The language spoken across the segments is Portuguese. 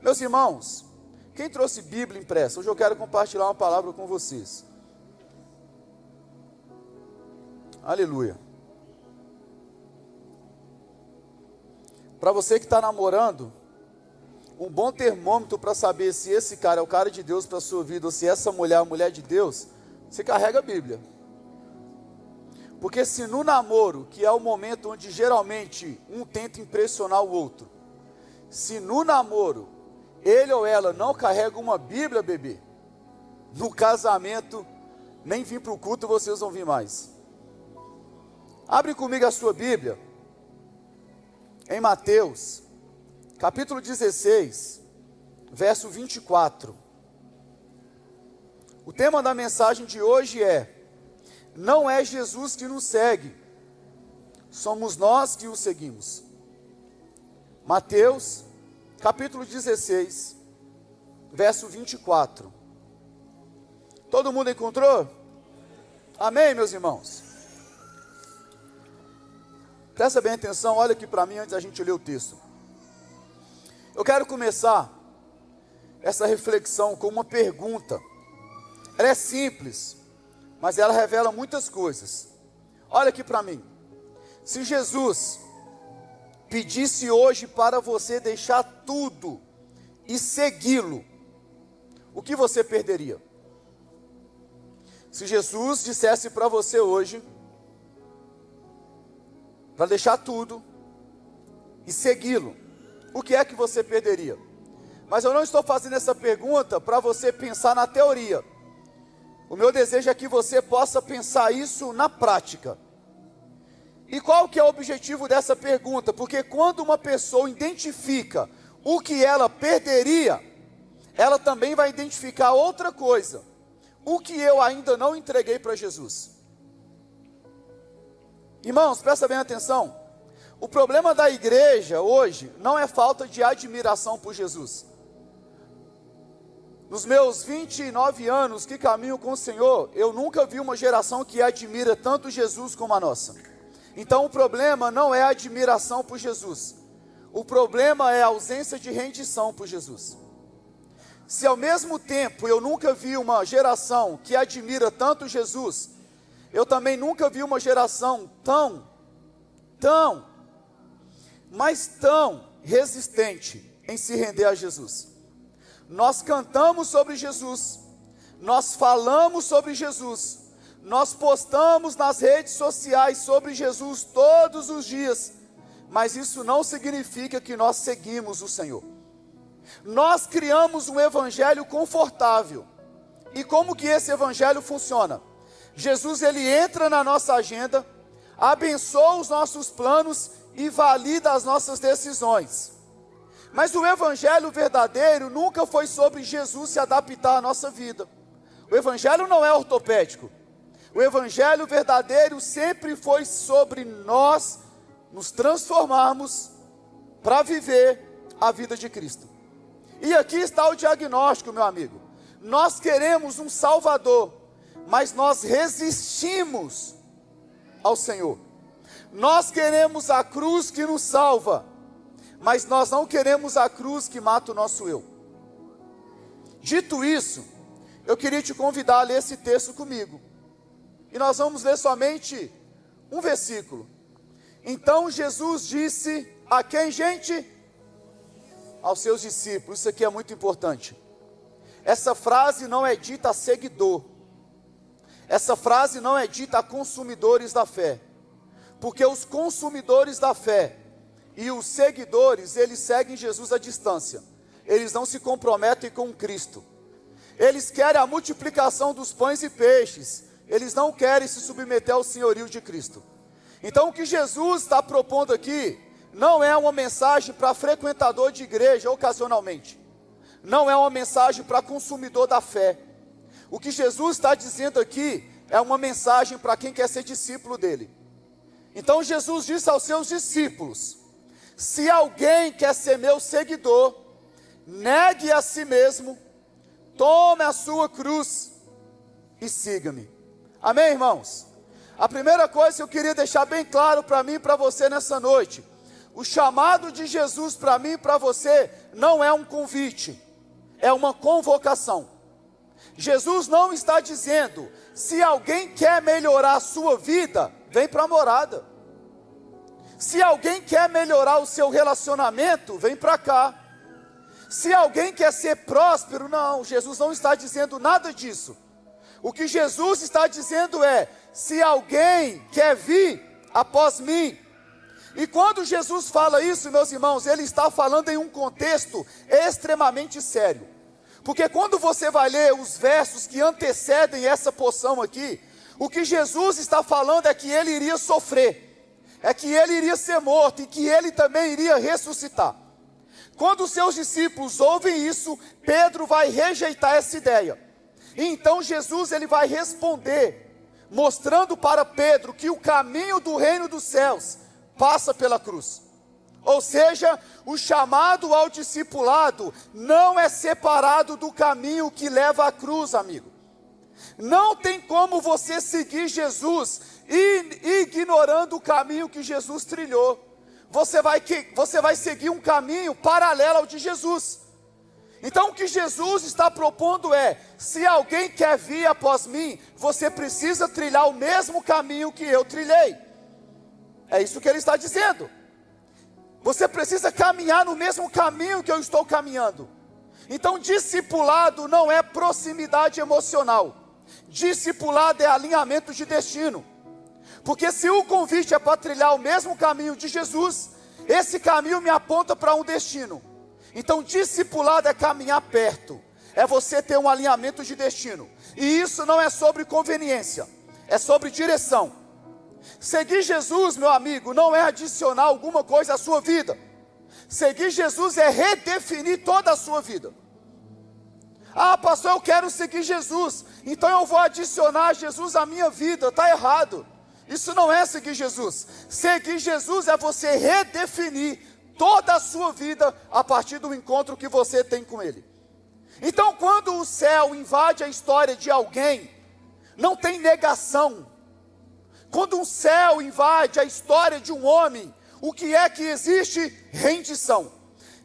Meus irmãos, quem trouxe Bíblia impressa? Hoje eu quero compartilhar uma palavra com vocês. Aleluia. Para você que está namorando, um bom termômetro para saber se esse cara é o cara de Deus para a sua vida, ou se essa mulher é a mulher de Deus, você carrega a Bíblia. Porque se no namoro, que é o momento onde geralmente um tenta impressionar o outro, se no namoro, ele ou ela não carrega uma Bíblia, bebê, no casamento, nem vir para o culto vocês vão vir mais. Abre comigo a sua Bíblia, em Mateus, capítulo 16, verso 24. O tema da mensagem de hoje é: não é Jesus que nos segue, somos nós que o seguimos. Mateus, capítulo 16, verso 24. Todo mundo encontrou? Amém, meus irmãos? Presta bem atenção, olha aqui para mim antes da gente ler o texto. Eu quero começar essa reflexão com uma pergunta. Ela é simples, mas ela revela muitas coisas. Olha aqui para mim. Se Jesus pedisse hoje para você deixar tudo e segui-lo, o que você perderia? Se Jesus dissesse para você hoje, para deixar tudo e segui-lo, o que é que você perderia? Mas eu não estou fazendo essa pergunta para você pensar na teoria. O meu desejo é que você possa pensar isso na prática. E qual que é o objetivo dessa pergunta? Porque quando uma pessoa identifica o que ela perderia, ela também vai identificar outra coisa. O que eu ainda não entreguei para Jesus. Irmãos, presta bem atenção. O problema da igreja hoje não é falta de admiração por Jesus. Nos meus 29 anos que caminho com o Senhor, eu nunca vi uma geração que admira tanto Jesus como a nossa. Então o problema não é a admiração por Jesus. O problema é a ausência de rendição por Jesus. Se ao mesmo tempo eu nunca vi uma geração que admira tanto Jesus, eu também nunca vi uma geração tão resistente em se render a Jesus. Nós cantamos sobre Jesus, nós falamos sobre Jesus, nós postamos nas redes sociais sobre Jesus todos os dias, mas isso não significa que nós seguimos o Senhor. Nós criamos um evangelho confortável. E como que esse evangelho funciona? Jesus, ele entra na nossa agenda, abençoa os nossos planos e valida as nossas decisões. Mas o evangelho verdadeiro nunca foi sobre Jesus se adaptar à nossa vida. O evangelho não é ortopédico. O evangelho verdadeiro sempre foi sobre nós nos transformarmos para viver a vida de Cristo. E aqui está o diagnóstico, meu amigo. Nós queremos um Salvador, mas nós resistimos ao Senhor. Nós queremos a cruz que nos salva, mas nós não queremos a cruz que mata o nosso eu. Dito isso, eu queria te convidar a ler esse texto comigo. E nós vamos ler somente um versículo. Então Jesus disse a quem, gente? Aos seus discípulos. Isso aqui é muito importante. Essa frase não é dita a seguidor. Essa frase não é dita a consumidores da fé. Porque os consumidores da fé e os seguidores, eles seguem Jesus à distância. Eles não se comprometem com Cristo. Eles querem a multiplicação dos pães e peixes. Eles não querem se submeter ao senhorio de Cristo. Então o que Jesus está propondo aqui não é uma mensagem para frequentador de igreja ocasionalmente. Não é uma mensagem para consumidor da fé. O que Jesus está dizendo aqui é uma mensagem para quem quer ser discípulo dele. Então Jesus disse aos seus discípulos: se alguém quer ser meu seguidor, negue a si mesmo, tome a sua cruz e siga-me. Amém, irmãos? A primeira coisa que eu queria deixar bem claro para mim e para você nessa noite: O chamado de Jesus para mim e para você não é um convite, é uma convocação. Jesus não está dizendo, se alguém quer melhorar a sua vida, vem para a morada. Se alguém quer melhorar o seu relacionamento, vem para cá. Se alguém quer ser próspero, não, Jesus não está dizendo nada disso. O que Jesus está dizendo é, se alguém quer vir após mim. E quando Jesus fala isso, meus irmãos, ele está falando em um contexto extremamente sério. Porque quando você vai ler os versos que antecedem essa porção aqui, o que Jesus está falando é que ele iria sofrer, é que ele iria ser morto e que ele também iria ressuscitar. Quando os seus discípulos ouvem isso, Pedro vai rejeitar essa ideia. E então Jesus ele vai responder, mostrando para Pedro que o caminho do reino dos céus passa pela cruz. Ou seja, o chamado ao discipulado não é separado do caminho que leva à cruz, amigo. Não tem como você seguir Jesus ignorando o caminho que Jesus trilhou. Você vai seguir um caminho paralelo ao de Jesus. Então o que Jesus está propondo é, se alguém quer vir após mim, você precisa trilhar o mesmo caminho que eu trilhei. É isso que ele está dizendo. Você precisa caminhar no mesmo caminho que eu estou caminhando. Então discipulado não é proximidade emocional. Discipulado é alinhamento de destino. Porque se o convite é para trilhar o mesmo caminho de Jesus, esse caminho me aponta para um destino. Então discipulado é caminhar perto, é você ter um alinhamento de destino. E isso não é sobre conveniência, é sobre direção. Seguir Jesus, meu amigo, não é adicionar alguma coisa à sua vida. Seguir Jesus é redefinir toda a sua vida. Ah, pastor, eu quero seguir Jesus, então eu vou adicionar Jesus à minha vida. Está errado. Isso não é seguir Jesus. Seguir Jesus é você redefinir toda a sua vida a partir do encontro que você tem com Ele. Então quando o céu invade a história de alguém, não tem negação. Quando um céu invade a história de um homem, o que é que existe? Rendição.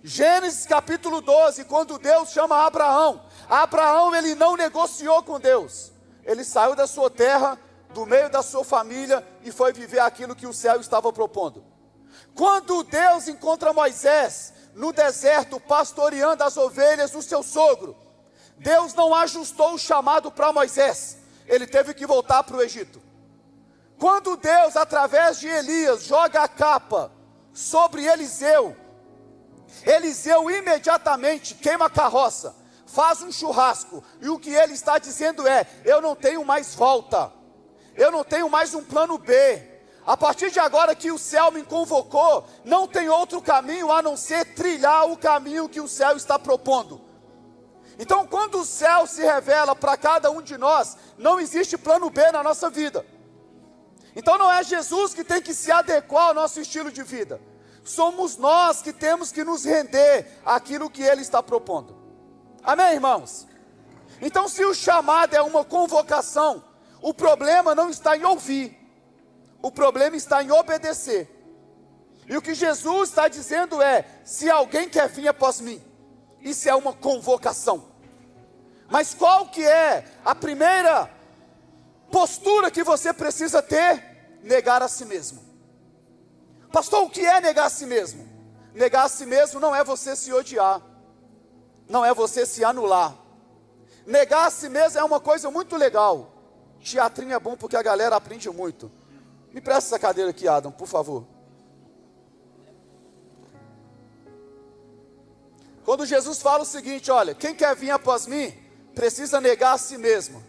Gênesis capítulo 12, quando Deus chama Abraão, Abraão ele não negociou com Deus. Ele saiu da sua terra, do meio da sua família e foi viver aquilo que o céu estava propondo. Quando Deus encontra Moisés no deserto pastoreando as ovelhas do seu sogro, Deus não ajustou o chamado para Moisés, ele teve que voltar para o Egito. Quando Deus, através de Elias, joga a capa sobre Eliseu, Eliseu imediatamente queima a carroça, faz um churrasco, e o que ele está dizendo é, eu não tenho mais volta, eu não tenho mais um plano B, a partir de agora que o céu me convocou, não tem outro caminho a não ser trilhar o caminho que o céu está propondo. Então quando o céu se revela para cada um de nós, não existe plano B na nossa vida. Então não é Jesus que tem que se adequar ao nosso estilo de vida. Somos nós que temos que nos render àquilo que Ele está propondo. Amém, irmãos? Então se o chamado é uma convocação, o problema não está em ouvir. O problema está em obedecer. E o que Jesus está dizendo é, se alguém quer vir após mim, isso é uma convocação. Mas qual que é a primeira postura que você precisa ter? Negar a si mesmo. Pastor, o que é negar a si mesmo? Negar a si mesmo não é você se odiar, não é você se anular. Negar a si mesmo é uma coisa muito legal. Teatrinho é bom porque a galera aprende muito. Me presta essa cadeira aqui, Adam, por favor. Quando Jesus fala o seguinte, olha, quem quer vir após mim, precisa negar a si mesmo.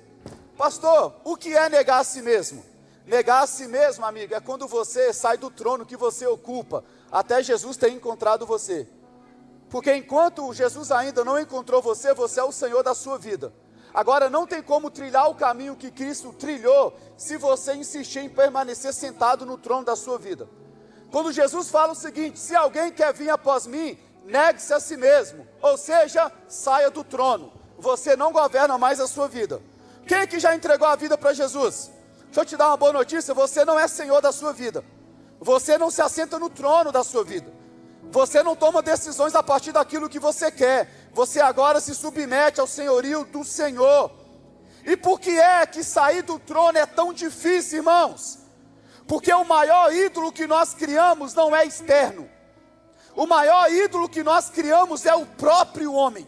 Pastor, o que é negar a si mesmo? Negar a si mesmo, amigo, é quando você sai do trono que você ocupa, até Jesus ter encontrado você. Porque enquanto Jesus ainda não encontrou você, você é o Senhor da sua vida. Agora não tem como trilhar o caminho que Cristo trilhou, se você insistir em permanecer sentado no trono da sua vida. Quando Jesus fala o seguinte, se alguém quer vir após mim, negue-se a si mesmo, ou seja, saia do trono. Você não governa mais a sua vida. Quem é que já entregou a vida para Jesus? Deixa eu te dar uma boa notícia, você não é senhor da sua vida. Você não se assenta no trono da sua vida. Você não toma decisões a partir daquilo que você quer. Você agora se submete ao senhorio do Senhor. E por que é que sair do trono é tão difícil, irmãos? Porque o maior ídolo que nós criamos não é externo. O maior ídolo que nós criamos é o próprio homem.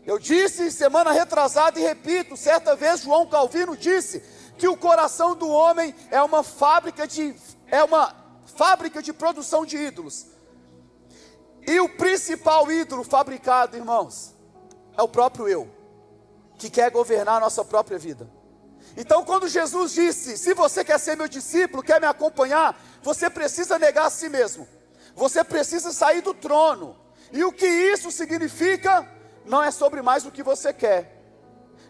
Eu disse semana retrasada e repito, certa vez João Calvino disse que o coração do homem é uma fábrica de produção de ídolos. E o principal ídolo fabricado, irmãos, é o próprio eu, que quer governar a nossa própria vida. Então quando Jesus disse, se você quer ser meu discípulo, quer me acompanhar, você precisa negar a si mesmo. Você precisa sair do trono. E o que isso significa? Não é sobre mais o que você quer.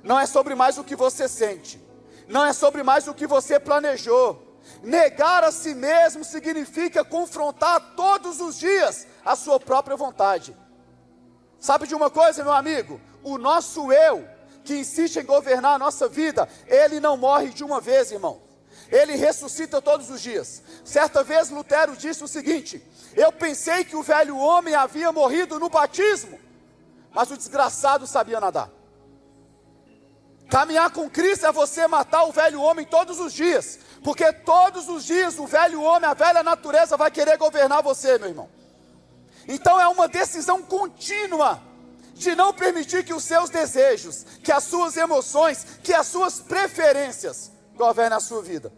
Não é sobre mais o que você sente. Não é sobre mais o que você planejou. Negar a si mesmo significa confrontar todos os dias a sua própria vontade. Sabe de uma coisa, meu amigo? O nosso eu, que insiste em governar a nossa vida, ele não morre de uma vez, irmão. Ele ressuscita todos os dias. Certa vez Lutero disse o seguinte: eu pensei que o velho homem havia morrido no batismo, mas o desgraçado sabia nadar. Caminhar com Cristo é você matar o velho homem todos os dias, porque todos os dias o velho homem, a velha natureza vai querer governar você, meu irmão. Então é uma decisão contínua de não permitir que os seus desejos, que as suas emoções, que as suas preferências governem a sua vida.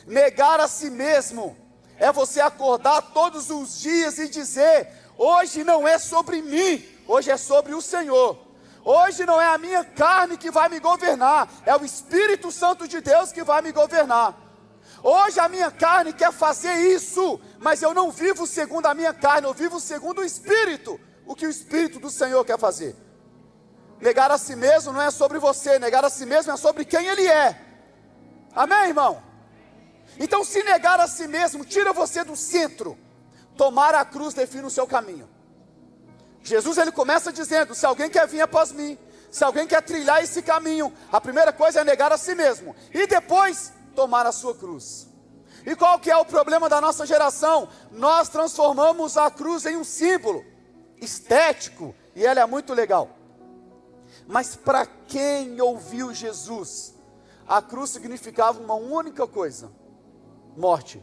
Negar a si mesmo é você acordar todos os dias e dizer: hoje não é sobre mim, hoje é sobre o Senhor. Hoje não é a minha carne que vai me governar, é o Espírito Santo de Deus que vai me governar. Hoje a minha carne quer fazer isso, mas eu não vivo segundo a minha carne, eu vivo segundo o Espírito, o que o Espírito do Senhor quer fazer. Negar a si mesmo não é sobre você, negar a si mesmo é sobre quem Ele é. Amém, irmão? Então, se negar a si mesmo tira você do centro. Tomar a cruz define o seu caminho. Jesus, ele começa dizendo: se alguém quer vir após mim, se alguém quer trilhar esse caminho, a primeira coisa é negar a si mesmo, e depois tomar a sua cruz. E qual que é o problema da nossa geração? Nós transformamos a cruz em um símbolo estético, e ela é muito legal. Mas para quem ouviu Jesus, a cruz significava uma única coisa: morte.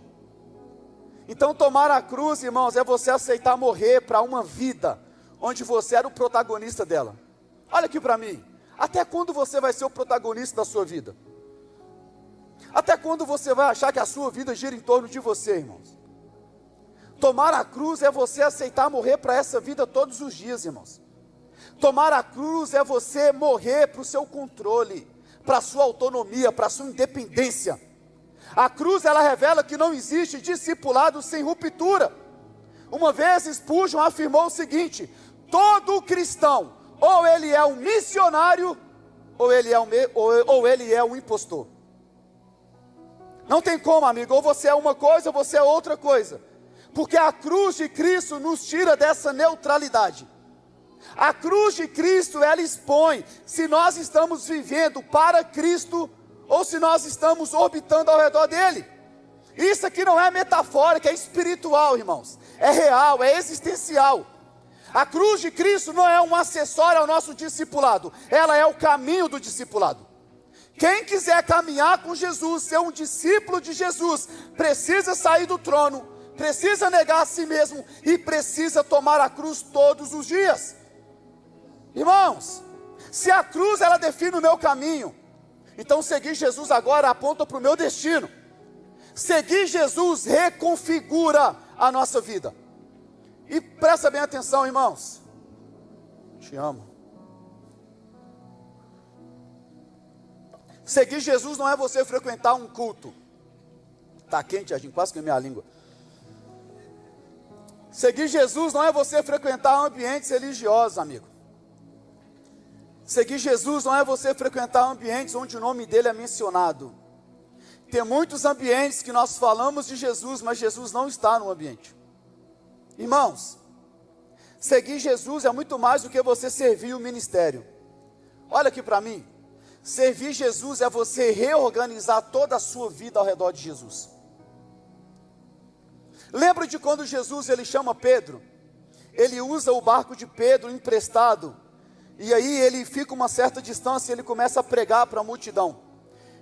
Então tomar a cruz, irmãos, é você aceitar morrer para uma vida onde você era o protagonista dela. Olha aqui para mim, até quando você vai ser o protagonista da sua vida? Até quando você vai achar que a sua vida gira em torno de você, irmãos? Tomar a cruz é você aceitar morrer para essa vida todos os dias, irmãos. Tomar a cruz é você morrer para o seu controle, para a sua autonomia, para a sua independência. A cruz, ela revela que não existe discipulado sem ruptura. Uma vez Spurgeon afirmou o seguinte: todo cristão, ou ele é um missionário, ou ele é um impostor. Não tem como, amigo, ou você é uma coisa, ou você é outra coisa. Porque a cruz de Cristo nos tira dessa neutralidade. A cruz de Cristo, ela expõe se nós estamos vivendo para Cristo, ou se nós estamos orbitando ao redor dele. Isso aqui não é metafórico, é espiritual, irmãos. É real, é existencial. A cruz de Cristo não é um acessório ao nosso discipulado, ela é o caminho do discipulado. Quem quiser caminhar com Jesus, ser um discípulo de Jesus, precisa sair do trono, precisa negar a si mesmo e precisa tomar a cruz todos os dias. Irmãos, se a cruz ela define o meu caminho, então seguir Jesus agora aponta para o meu destino. Seguir Jesus reconfigura a nossa vida. E presta bem atenção, irmãos. Te amo. Seguir Jesus não é você frequentar um culto. Está quente, Jardim, quase que a minha língua. Seguir Jesus não é você frequentar ambientes religiosos, amigo. Seguir Jesus não é você frequentar ambientes onde o nome dele é mencionado. Tem muitos ambientes que nós falamos de Jesus, mas Jesus não está no ambiente. Irmãos, seguir Jesus é muito mais do que você servir o ministério. Olha aqui para mim. Servir Jesus é você reorganizar toda a sua vida ao redor de Jesus. Lembra de quando Jesus ele chama Pedro? Ele usa o barco de Pedro emprestado, e aí ele fica uma certa distância, ele começa a pregar para a multidão,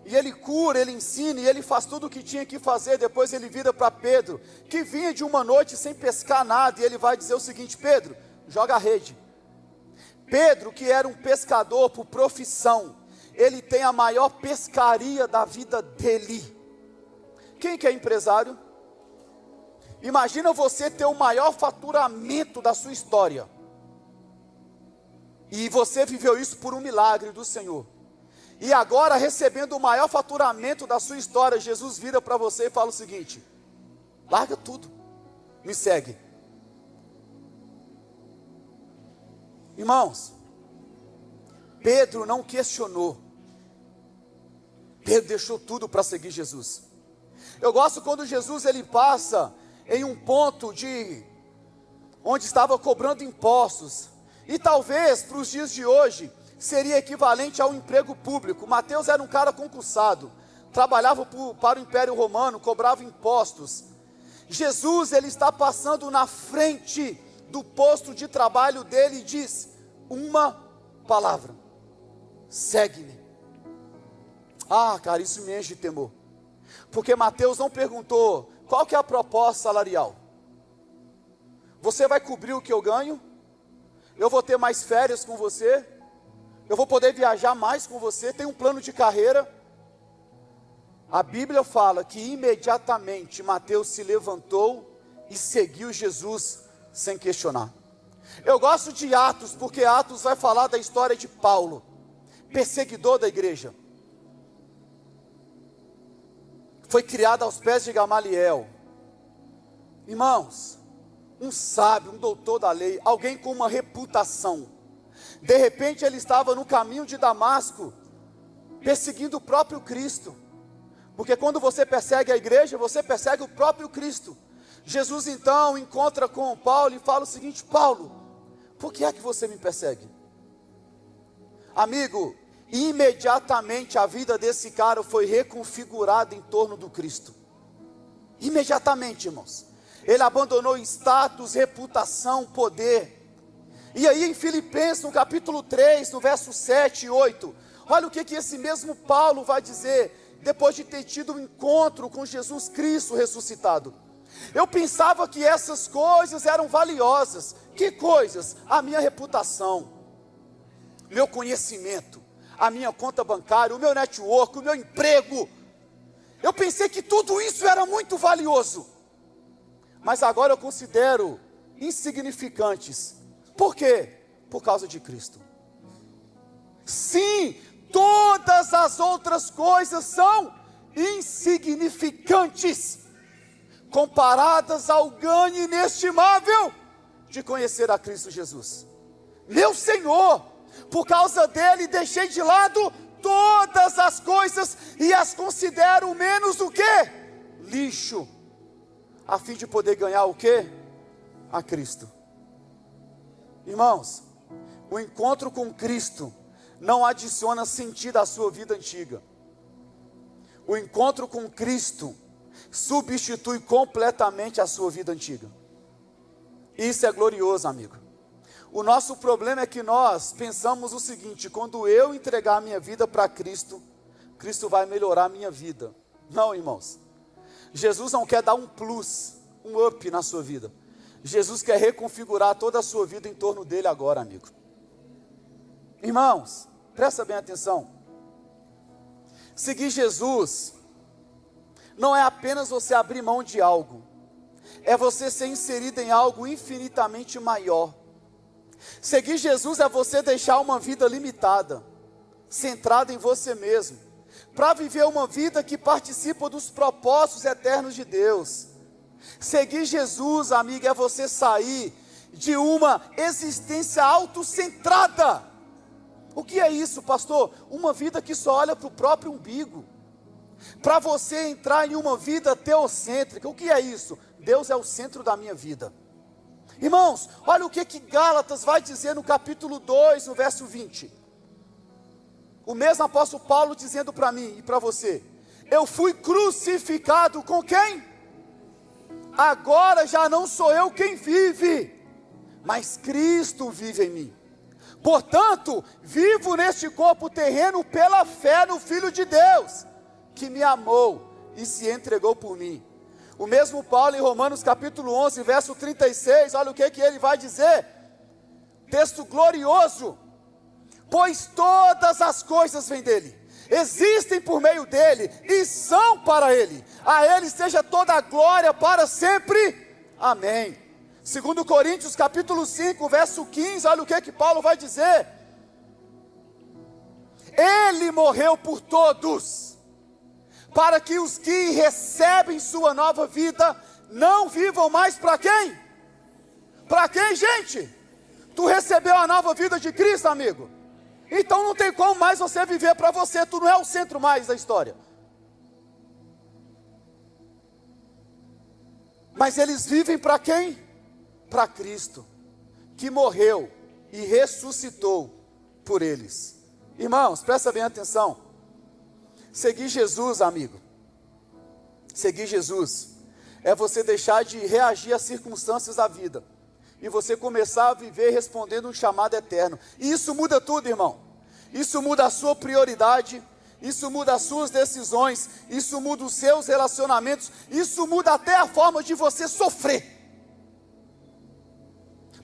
e ele cura, ele ensina, e ele faz tudo o que tinha que fazer. Depois ele vira para Pedro, que vinha de uma noite sem pescar nada, e ele vai dizer o seguinte: Pedro, joga a rede. Pedro, que era um pescador por profissão, ele tem a maior pescaria da vida dele. Quem que é empresário? Imagina você ter o maior faturamento da sua história, e você viveu isso por um milagre do Senhor, e agora recebendo o maior faturamento da sua história, Jesus vira para você e fala o seguinte: larga tudo, me segue. Irmãos, Pedro não questionou, Pedro deixou tudo para seguir Jesus. Eu gosto quando Jesus ele passa em um ponto onde estava cobrando impostos, e talvez para os dias de hoje seria equivalente ao emprego público. Mateus era um cara concursado, trabalhava para o Império Romano, cobrava impostos. Jesus ele está passando na frente do posto de trabalho dele e diz uma palavra: segue-me. Ah, cara, isso me enche de temor, porque Mateus não perguntou qual que é a proposta salarial. Você vai cobrir o que eu ganho? Eu vou ter mais férias com você? Eu vou poder viajar mais com você? Tem um plano de carreira? A Bíblia fala que imediatamente Mateus se levantou e seguiu Jesus sem questionar. Eu gosto de Atos, porque Atos vai falar da história de Paulo, perseguidor da igreja. Foi criado aos pés de Gamaliel. Irmãos, um sábio, um doutor da lei, alguém com uma reputação. De repente ele estava no caminho de Damasco, perseguindo o próprio Cristo. Porque quando você persegue a igreja, você persegue o próprio Cristo. Jesus então encontra com Paulo e fala o seguinte: Paulo, por que é que você me persegue? Amigo, imediatamente a vida desse cara foi reconfigurada em torno do Cristo. Imediatamente, irmãos. Ele abandonou status, reputação, poder. E aí em Filipenses, no capítulo 3, no verso 7 e 8, olha o que esse mesmo Paulo vai dizer, depois de ter tido um encontro com Jesus Cristo ressuscitado. Eu pensava que essas coisas eram valiosas. Que coisas? A minha reputação, meu conhecimento, a minha conta bancária, o meu network, o meu emprego. Eu pensei que tudo isso era muito valioso, mas agora eu considero insignificantes. Por quê? Por causa de Cristo. Sim, todas as outras coisas são insignificantes comparadas ao ganho inestimável de conhecer a Cristo Jesus, meu Senhor. Por causa dele deixei de lado todas as coisas e as considero menos o quê? Lixo, a fim de poder ganhar o quê? A Cristo. Irmãos, o encontro com Cristo não adiciona sentido à sua vida antiga. O encontro com Cristo substitui completamente a sua vida antiga. Isso é glorioso, amigo. O nosso problema é que nós pensamos o seguinte: quando eu entregar a minha vida para Cristo, Cristo vai melhorar a minha vida. Não, irmãos. Jesus não quer dar um plus, um up na sua vida. Jesus quer reconfigurar toda a sua vida em torno dele agora, amigo. Irmãos, presta bem atenção. Seguir Jesus não é apenas você abrir mão de algo, é você ser inserido em algo infinitamente maior. Seguir Jesus é você deixar uma vida limitada, centrada em você mesmo, para viver uma vida que participa dos propósitos eternos de Deus. Seguir Jesus, amigo, é você sair de uma existência autocentrada. O que é isso, pastor? Uma vida que só olha para o próprio umbigo. Para você entrar em uma vida teocêntrica. O que é isso? Deus é o centro da minha vida. Irmãos, olha o que Gálatas vai dizer no capítulo 2, no verso 20. O mesmo apóstolo Paulo dizendo para mim e para você: eu fui crucificado com quem? agora já não sou eu quem vive, mas Cristo vive em mim. Portanto, vivo neste corpo terreno pela fé no Filho de Deus, que me amou e se entregou por mim. O mesmo Paulo em Romanos capítulo 11, verso 36, olha o que ele vai dizer, texto glorioso: pois todas as coisas vêm dele, existem por meio dele e são para ele, a ele seja toda a glória para sempre, amém. 2 Coríntios capítulo 5, verso 15, olha o que Paulo vai dizer: ele morreu por todos, para que os que recebem sua nova vida não vivam mais para quem? Para quem, gente? Tu recebeu a nova vida de Cristo, amigo? Então não tem como mais você viver para você, tu não é o centro mais da história. Mas eles vivem para quem? Para Cristo, que morreu e ressuscitou por eles. Irmãos, presta bem atenção. Seguir Jesus, amigo, seguir Jesus é você deixar de reagir às circunstâncias da vida e você começar a viver respondendo um chamado eterno. E isso muda tudo, irmão. Isso muda a sua prioridade, isso muda as suas decisões, isso muda os seus relacionamentos, isso muda até a forma de você sofrer.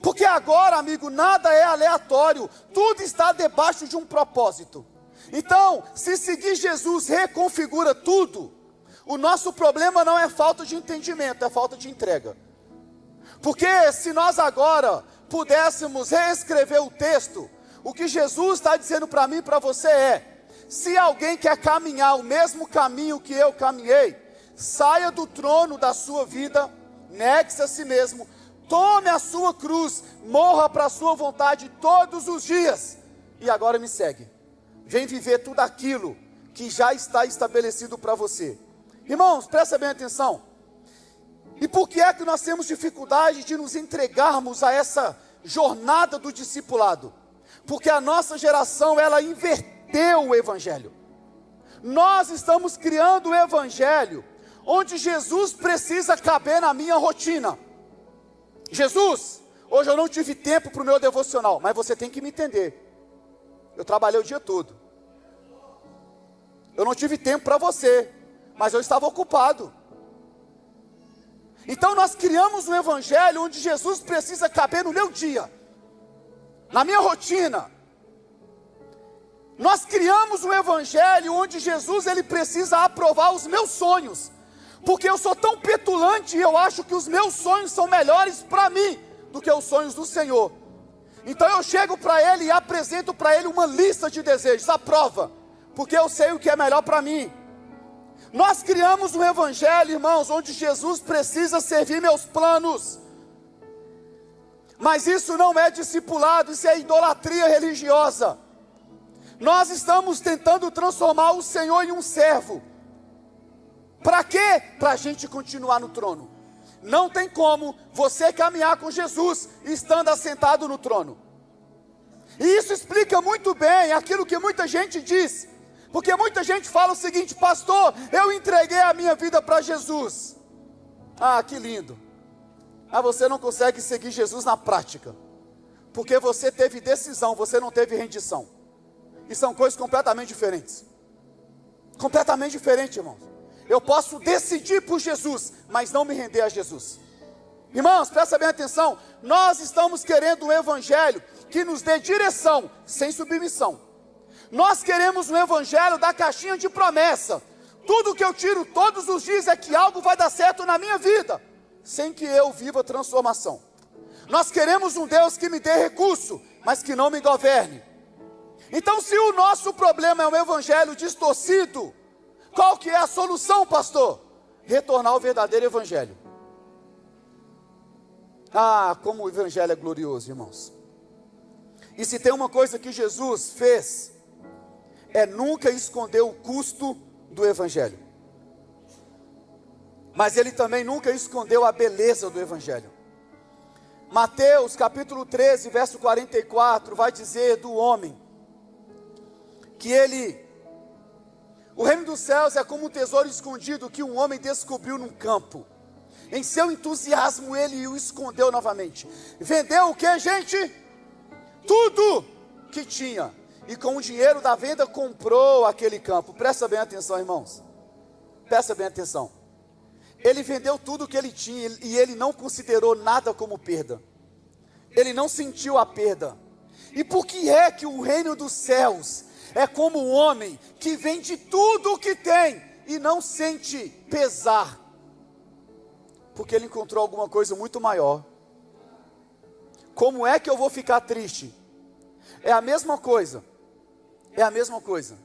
Porque agora, amigo, nada é aleatório, tudo está debaixo de um propósito. Então, se seguir Jesus reconfigura tudo, o nosso problema não é falta de entendimento, é falta de entrega. Porque se nós agora pudéssemos reescrever o texto, o que Jesus está dizendo para mim e para você é: se alguém quer caminhar o mesmo caminho que eu caminhei, saia do trono da sua vida, negue-se a si mesmo, tome a sua cruz, morra para a sua vontade todos os dias, e agora me segue. Vem viver tudo aquilo que já está estabelecido para você. Irmãos, presta bem atenção. E por que é que nós temos dificuldade de nos entregarmos a essa jornada do discipulado? Porque a nossa geração, ela inverteu o evangelho. Nós estamos criando o evangelho onde Jesus precisa caber na minha rotina. Jesus, hoje eu não tive tempo para o meu devocional, mas você tem que me entender. Eu trabalhei o dia todo. Eu não tive tempo para você, mas eu estava ocupado. Então nós criamos um evangelho onde Jesus precisa caber no meu dia, na minha rotina. Nós criamos um evangelho onde Jesus, ele precisa aprovar os meus sonhos, porque eu sou tão petulante e eu acho que os meus sonhos são melhores para mim do que os sonhos do Senhor. Então eu chego para ele e apresento para ele uma lista de desejos, aprova, porque eu sei o que é melhor para mim. Nós criamos um evangelho, irmãos, onde Jesus precisa servir meus planos. Mas isso não é discipulado, isso é idolatria religiosa. Nós estamos tentando transformar o Senhor em um servo. Para quê? Para a gente continuar no trono. Não tem como você caminhar com Jesus estando assentado no trono. E isso explica muito bem aquilo que muita gente diz. Porque muita gente fala o seguinte: pastor, eu entreguei a minha vida para Jesus. Ah, que lindo. Ah, você não consegue seguir Jesus na prática, porque você teve decisão, você não teve rendição. E são coisas completamente diferentes. Completamente diferentes, irmãos. Eu posso decidir por Jesus, mas não me render a Jesus. Irmãos, presta bem atenção. Nós estamos querendo um evangelho que nos dê direção, sem submissão. Nós queremos um evangelho da caixinha de promessa. Tudo que eu tiro todos os dias é que algo vai dar certo na minha vida, sem que eu viva transformação. Nós queremos um Deus que me dê recurso, mas que não me governe. Então, se o nosso problema é um evangelho distorcido, qual que é a solução, pastor? Retornar ao verdadeiro evangelho. Ah, como o evangelho é glorioso, irmãos. E se tem uma coisa que Jesus fez, é nunca esconder o custo do evangelho. Mas ele também nunca escondeu a beleza do evangelho. Mateus capítulo 13, verso 44, vai dizer do homem, que o reino dos céus é como um tesouro escondido que um homem descobriu num campo. em seu entusiasmo, ele o escondeu novamente. Vendeu o que, gente? Tudo que tinha. E com o dinheiro da venda comprou aquele campo. Presta bem atenção, irmãos. Presta bem atenção. Ele vendeu tudo que ele tinha e ele não considerou nada como perda. Ele não sentiu a perda. E por que é que o reino dos céus é como um homem que vende tudo o que tem e não sente pesar? Porque ele encontrou alguma coisa muito maior. Como é que eu vou ficar triste? É a mesma coisa. É a mesma coisa.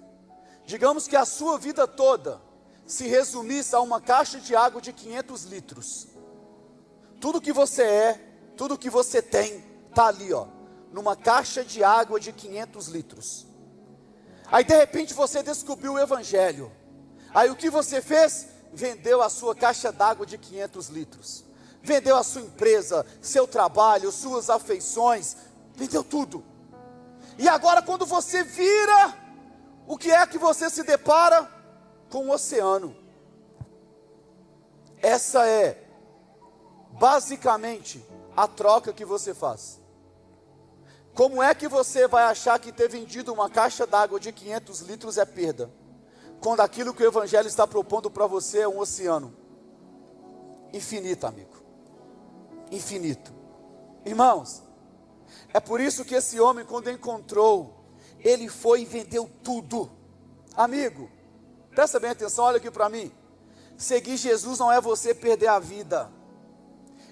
Digamos que a sua vida toda se resumisse a uma caixa de água de 500 litros. Tudo que você é, tudo que você tem, está ali, ó, numa caixa de água de 500 litros. Aí de repente você descobriu o Evangelho. Aí o que você fez? Vendeu a sua caixa d'água de 500 litros. Vendeu a sua empresa, seu trabalho, suas afeições. Vendeu tudo. E agora quando você vira, o que é que você se depara? Com o oceano. Essa é basicamente a troca que você faz. Como é que você vai achar que ter vendido uma caixa d'água de 500 litros é perda, quando aquilo que o Evangelho está propondo para você é um oceano infinito, amigo? Infinito. Irmãos, é por isso que esse homem, quando encontrou, ele foi e vendeu tudo. Amigo, presta bem atenção, olha aqui para mim. Seguir Jesus não é você perder a vida,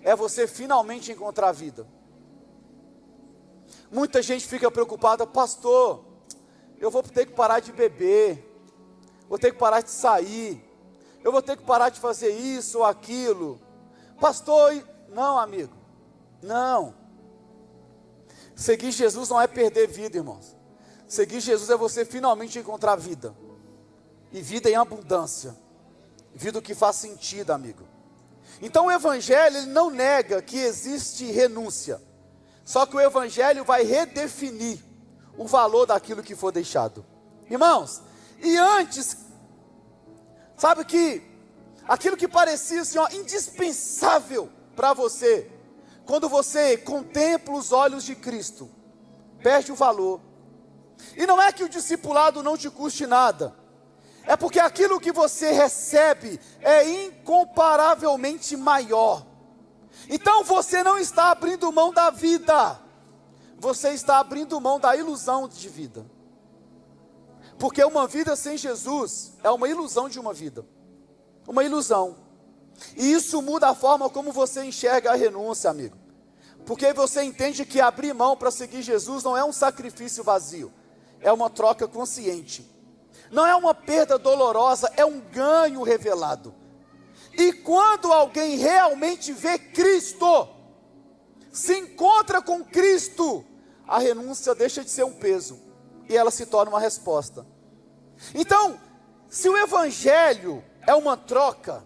é você finalmente encontrar a vida. Muita gente fica preocupada: pastor, eu vou ter que parar de beber, vou ter que parar de sair, eu vou ter que parar de fazer isso ou aquilo. Pastor, não, amigo, não. Seguir Jesus não é perder vida, irmãos. Seguir Jesus é você finalmente encontrar vida, e vida em abundância, vida que faz sentido, amigo. Então o Evangelho, ele não nega que existe renúncia, só que o Evangelho vai redefinir o valor daquilo que for deixado. Irmãos, e antes, sabe que aquilo que parecia assim, ó, indispensável para você, quando você contempla os olhos de Cristo, perde o valor. E não é que o discipulado não te custe nada, é porque aquilo que você recebe é incomparavelmente maior. Então você não está abrindo mão da vida, você está abrindo mão da ilusão de vida. Porque uma vida sem Jesus é uma ilusão de uma vida, uma ilusão. E isso muda a forma como você enxerga a renúncia, amigo. Porque você entende que abrir mão para seguir Jesus não é um sacrifício vazio, é uma troca consciente. Não é uma perda dolorosa, é um ganho revelado. E quando alguém realmente vê Cristo, se encontra com Cristo, a renúncia deixa de ser um peso e ela se torna uma resposta. Então, se o Evangelho é uma troca,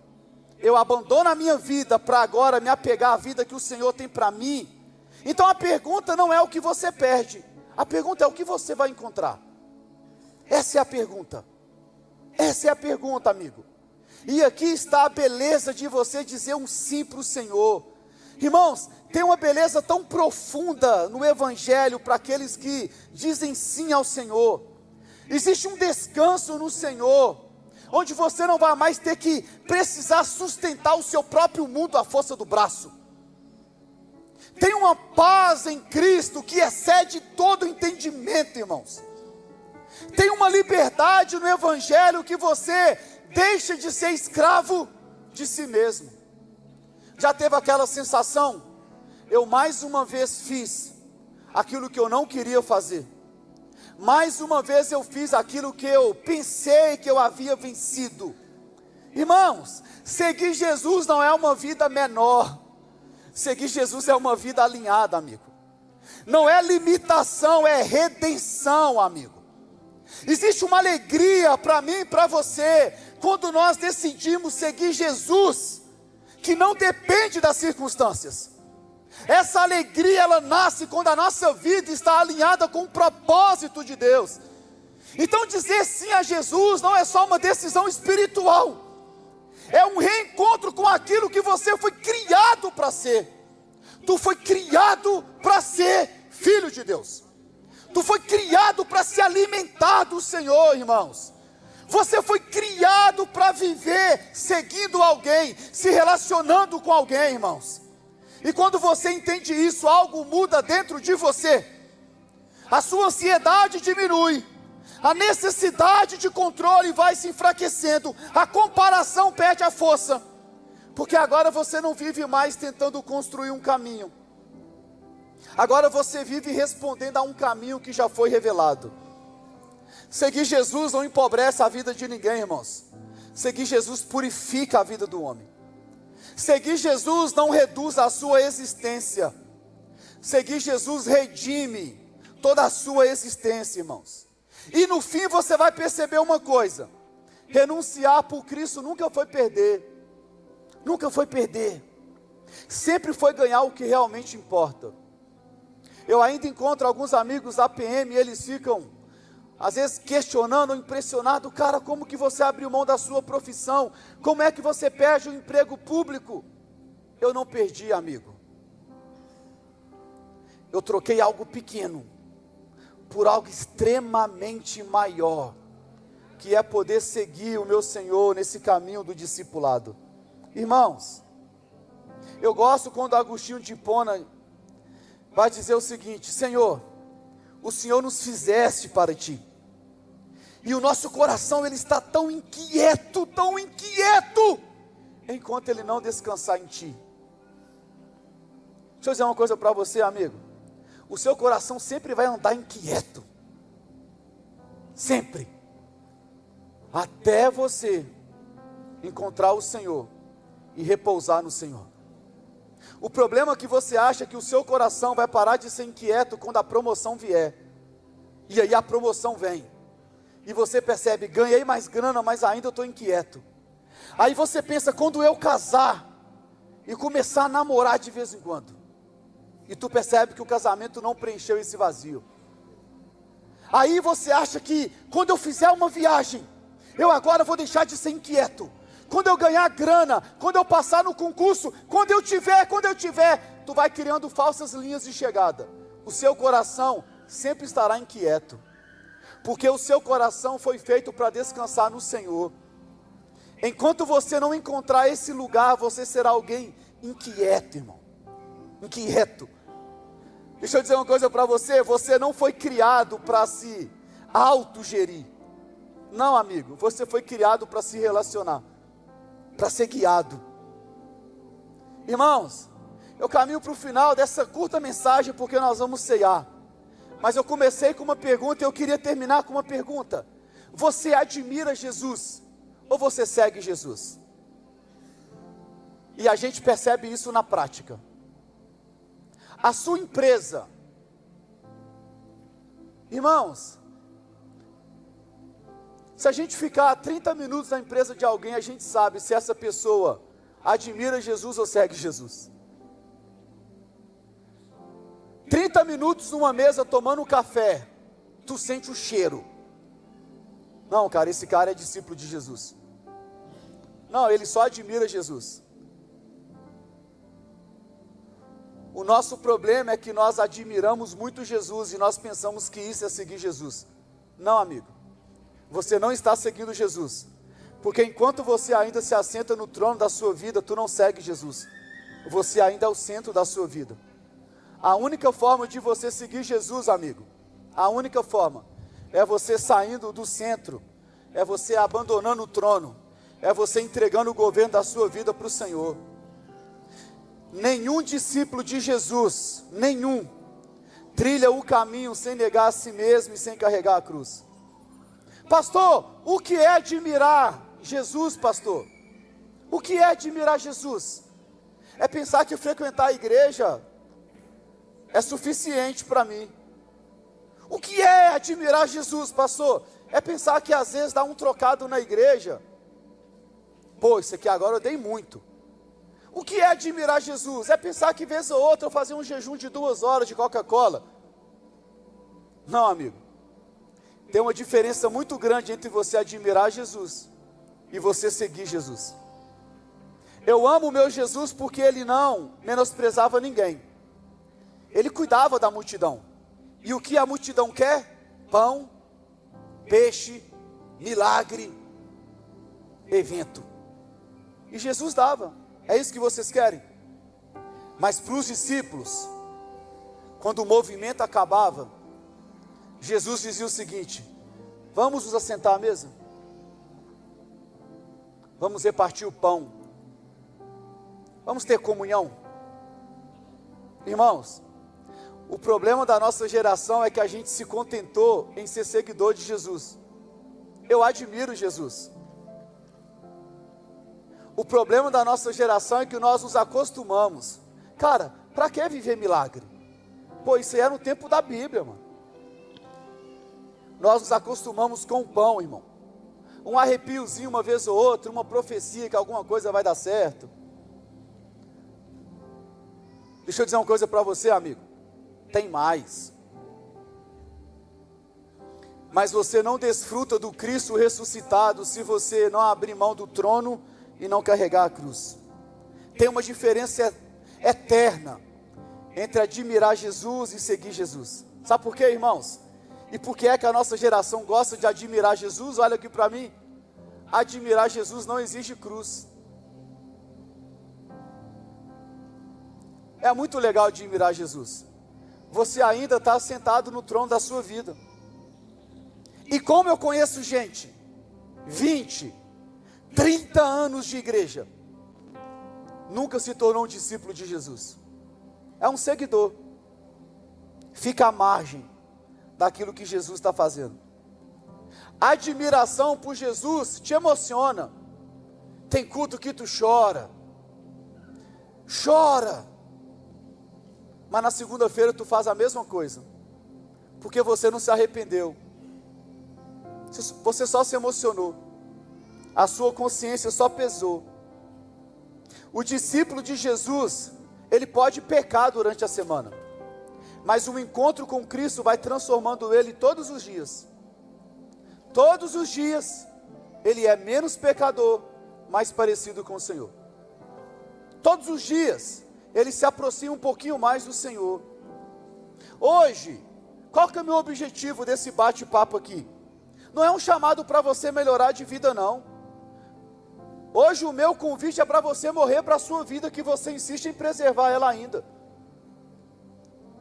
eu abandono a minha vida para agora me apegar à vida que o Senhor tem para mim. Então a pergunta não é o que você perde, a pergunta é o que você vai encontrar. Essa é a pergunta. Essa é a pergunta, amigo. E aqui está a beleza de você dizer um sim para o Senhor. Irmãos, tem uma beleza tão profunda no Evangelho para aqueles que dizem sim ao Senhor. Existe um descanso no Senhor, onde você não vai mais ter que precisar sustentar o seu próprio mundo à força do braço. Tem uma paz em Cristo que excede todo entendimento, irmãos. Tem uma liberdade no Evangelho que você deixa de ser escravo de si mesmo. Já teve aquela sensação? Eu mais uma vez fiz aquilo que eu não queria fazer. Mais uma vez eu fiz aquilo que eu pensei que eu havia vencido. Irmãos, seguir Jesus não é uma vida menor. Seguir Jesus é uma vida alinhada, amigo. Não é limitação, é redenção, amigo. Existe uma alegria para mim e para você, quando nós decidimos seguir Jesus, que não depende das circunstâncias. Essa alegria, ela nasce quando a nossa vida está alinhada com o propósito de Deus. Então dizer sim a Jesus não é só uma decisão espiritual, É um reencontro com aquilo que você foi criado para ser. Tu foi criado para ser filho de Deus. Tu foi criado para se alimentar do Senhor, irmãos. Você foi criado para viver seguindo alguém, se relacionando com alguém, irmãos. E quando você entende isso, algo muda dentro de você. A sua ansiedade diminui. A necessidade de controle vai se enfraquecendo. A comparação perde a força. Porque agora você não vive mais tentando construir um caminho. Agora você vive respondendo a um caminho que já foi revelado. Seguir Jesus não empobrece a vida de ninguém, irmãos. Seguir Jesus purifica a vida do homem. Seguir Jesus não reduz a sua existência. Seguir Jesus redime toda a sua existência, irmãos. E no fim você vai perceber uma coisa: renunciar por Cristo nunca foi perder. Nunca foi perder. Sempre foi ganhar o que realmente importa. Eu ainda encontro alguns amigos da PM e eles ficam, às vezes, questionando, impressionado. Cara, como que você abriu mão da sua profissão? Como é que você perde o emprego público? Eu não perdi, amigo. Eu troquei algo pequeno por algo extremamente maior, que é poder seguir o meu Senhor nesse caminho do discipulado. Irmãos, eu gosto quando Agostinho de Hipona vai dizer o seguinte: Senhor, o Senhor nos fizeste para Ti, e o nosso coração ele está tão inquieto, enquanto ele não descansar em Ti. Deixa eu dizer uma coisa para você, amigo: o seu coração sempre vai andar inquieto, sempre, até você encontrar o Senhor e repousar no Senhor. O problema é que você acha que o seu coração vai parar de ser inquieto quando a promoção vier, e aí a promoção vem, e você percebe: ganhei mais grana, mas ainda eu estou inquieto. Aí você pensa: quando eu casar e começar a namorar de vez em quando, e tu percebe que o casamento não preencheu esse vazio. Aí você acha que quando eu fizer uma viagem, eu agora vou deixar de ser inquieto. Quando eu ganhar grana, quando eu passar no concurso, quando eu tiver, tu vai criando falsas linhas de chegada. O seu coração sempre estará inquieto, porque o seu coração foi feito para descansar no Senhor. Enquanto você não encontrar esse lugar, você será alguém inquieto, irmão. Inquieto. Deixa eu dizer uma coisa para você: você não foi criado para se autogerir. Não, amigo, você foi criado para se relacionar, para ser guiado. Irmãos, eu caminho para o final dessa curta mensagem porque nós vamos ceiar. Mas eu comecei com uma pergunta e eu queria terminar com uma pergunta: você admira Jesus ou você segue Jesus? E a gente percebe isso na prática. A sua empresa, irmãos, se a gente ficar 30 minutos na empresa de alguém, a gente sabe se essa pessoa admira Jesus ou segue Jesus. 30 minutos numa mesa tomando um café, tu sente o cheiro. Não, cara, esse cara é discípulo de Jesus. Não, ele só admira Jesus. O nosso problema é que nós admiramos muito Jesus e nós pensamos que isso é seguir Jesus. Não, amigo, você não está seguindo Jesus, porque enquanto você ainda se assenta no trono da sua vida, tu não segue Jesus. Você ainda é o centro da sua vida. A única forma de você seguir Jesus, amigo, a única forma é você saindo do centro, é você abandonando o trono, é você entregando o governo da sua vida para o Senhor. Nenhum discípulo de Jesus, nenhum, trilha o caminho sem negar a si mesmo e sem carregar a cruz. Pastor, o que é admirar Jesus, pastor? O que é admirar Jesus? É pensar que frequentar a igreja é suficiente para mim. O que é admirar Jesus, pastor? É pensar que às vezes dá um trocado na igreja. Pô, isso aqui agora eu dei muito. O que é admirar Jesus? É pensar que vez ou outra eu fazer um jejum de 2 horas de Coca-Cola. Não, amigo. Tem uma diferença muito grande entre você admirar Jesus e você seguir Jesus. Eu amo o meu Jesus porque ele não menosprezava ninguém. Ele cuidava da multidão. E o que a multidão quer? Pão, peixe, milagre, evento. E Jesus dava. É isso que vocês querem? Mas para os discípulos, quando o movimento acabava, Jesus dizia o seguinte: vamos nos assentar à mesa? Vamos repartir o pão. Vamos ter comunhão. Irmãos, o problema da nossa geração é que a gente se contentou em ser seguidor de Jesus. Eu admiro Jesus. O problema da nossa geração é que nós nos acostumamos. Cara, para que viver milagre? Pô, isso aí era no tempo da Bíblia, mano. Nós nos acostumamos com o pão, irmão. Um arrepiozinho uma vez ou outra, uma profecia que alguma coisa vai dar certo. Deixa eu dizer uma coisa para você, amigo. Tem mais. Mas você não desfruta do Cristo ressuscitado se você não abrir mão do trono e não carregar a cruz. Tem uma diferença eterna entre admirar Jesus e seguir Jesus. Sabe por quê, irmãos? E por que é que a nossa geração gosta de admirar Jesus? Olha aqui para mim. Admirar Jesus não exige cruz. É muito legal admirar Jesus. Você ainda está sentado no trono da sua vida. E como eu conheço gente, 20, 30 anos de igreja, nunca se tornou um discípulo de Jesus. É um seguidor. Fica à margem daquilo que Jesus está fazendo. A admiração por Jesus te emociona. Tem culto que tu chora. Mas na segunda-feira tu faz a mesma coisa. Porque você não se arrependeu. Você só se emocionou. A sua consciência só pesou. O discípulo de Jesus, ele pode pecar durante a semana, mas um encontro com Cristo vai transformando ele todos os dias. Todos os dias, ele é menos pecador, mais parecido com o Senhor. Todos os dias, ele se aproxima um pouquinho mais do Senhor. Hoje, qual que é o meu objetivo desse bate-papo aqui? Não é um chamado para você melhorar de vida, não. Hoje o meu convite é para você morrer para a sua vida, que você insiste em preservar ela ainda.